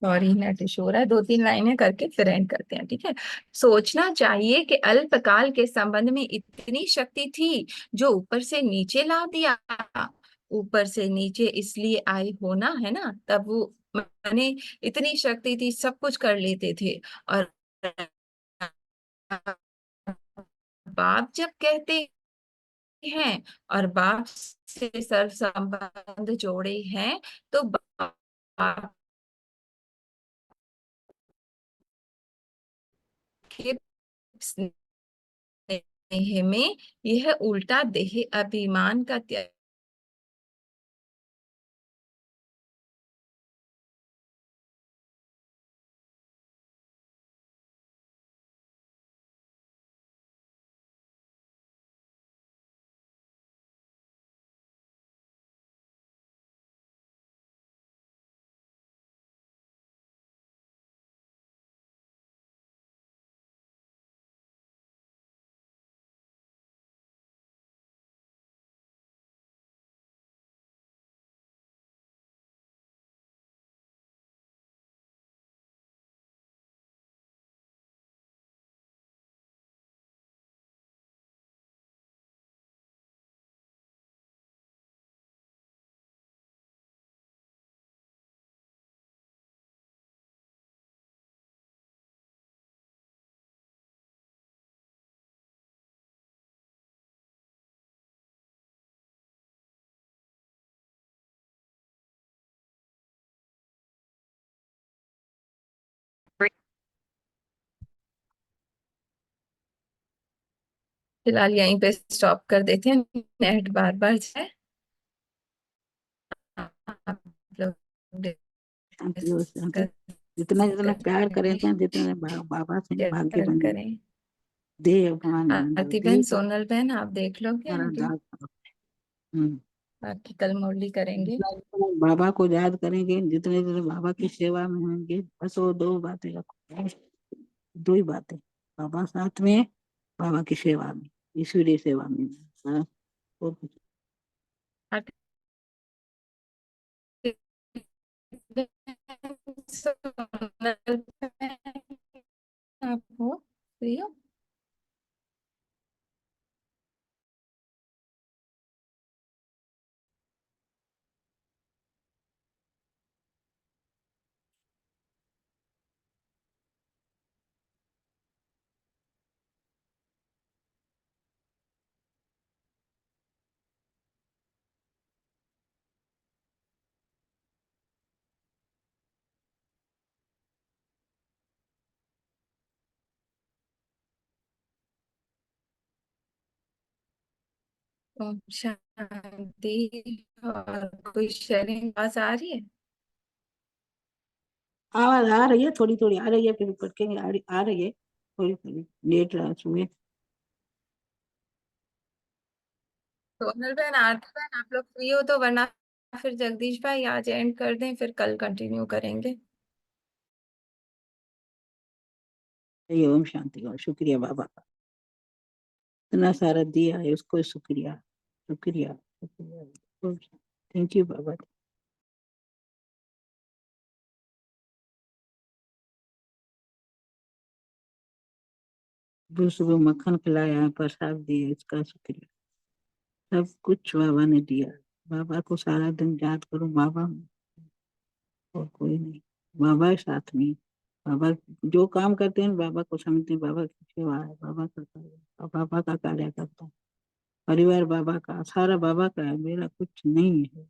सॉरी नेट इशू हो रहा है, दो तीन लाइनें करके फिर एंड करते हैं, ठीक है। सोचना चाहिए कि अल्पकाल के संबंध में इतनी शक्ति थी जो ऊपर से नीचे ला दिया। ऊपर से नीचे इसलिए आई हो ना, है ना। तब वो माने इतनी शक्ति थी, सब कुछ कर लेते थे। और बाप जब कहते हैं और बाप से सर्व संबंध जोड़े हैं, तो बाप के स्नेह में यह उल्टा देह अभिमान का त्याग। फिलहाल यहीं पे स्टॉप कर देते हैं, नेट बार बार जाए। आप लोग शांति हो, शांति। डिस्कस जितना जितना प्यार करें, करेंगे, जितने बाबा से भाग्य शेयर बनेंगे। करें। देह अभिमान बन जाओ, आरती देह बहन, का सोनल बहन, आप देख लोगे सारा आंटी। त्याग करो। हम्म। बाकी कल मुरली करेंगे। जितना जितना बाबा को याद करेंगे, जितने जितने बाबा की सेवा में होंगे, बस वो दो बातें रखो, दो ही बातें। बाबा साथ में, बाबा की सेवा में, ईश्वरीय सेवा में। हाँ, और कुछ आरती बहन, सोनल बहन, आप हो फ्री हो? ओम शांति। और कोई शेयरिंग आवाज आ रही है? आवाज आ रही है, थोड़ी थोड़ी आ रही है, फिर पटकेंगे, आ रही है थोड़ी थोड़ी, लेट रहा सुबह। सोनल बहन, आरती बहन, आप लोग फ्री हो तो, वरना फिर जगदीश भाई आज एंड कर दें, फिर कल कंटिन्यू करेंगे। ओम शांति, और शुक्रिया बाबा का, इतना सारा दिया है, उसको शुक्रिया, शुक्रिया, शुक्रिया। थैंक यू बाबा। सुबह सुबह मक्खन खिलाया, प्रसाद दिए, इसका शुक्रिया। सब कुछ बाबा ने दिया। बाबा को सारा दिन याद करो, बाबा और कोई नहीं। बाबा है साथ में। बाबा जो काम करते हैं, बाबा को समझते हैं, बाबा की सेवा है, बाबा का कार्य है, और बाबा का कार्य करता है। परिवार बाबा का, सारा बाबा का है, मेरा कुछ नहीं है।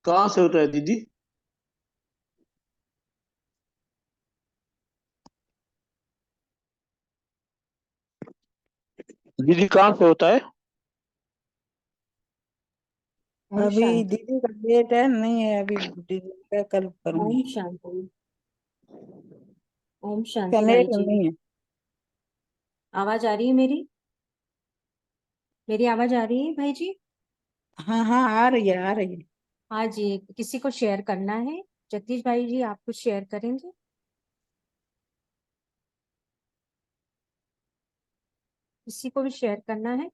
कहाँ से होता है दीदी? दीदी कहाँ से होता है? ओम अभी शांति। दीदी का डेट है नहीं है, अभी दीदी का कल ओम करूंगी। शांति। ओम शांति कनेक्ट भाई जी। नहीं है। आवाज आ रही है मेरी? मेरी आवाज आ रही है भाई जी? हाँ हाँ, आ रही है, आ रही है। हाँ जी, किसी को शेयर करना है? जगदीश भाई जी, आप कुछ शेयर करेंगे? किसी को भी शेयर करना है?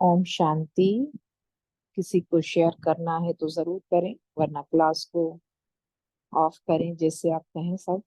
ओम शांति। किसी को शेयर करना है तो जरूर करें, वरना क्लास को ऑफ करें जैसे आप कहें सब।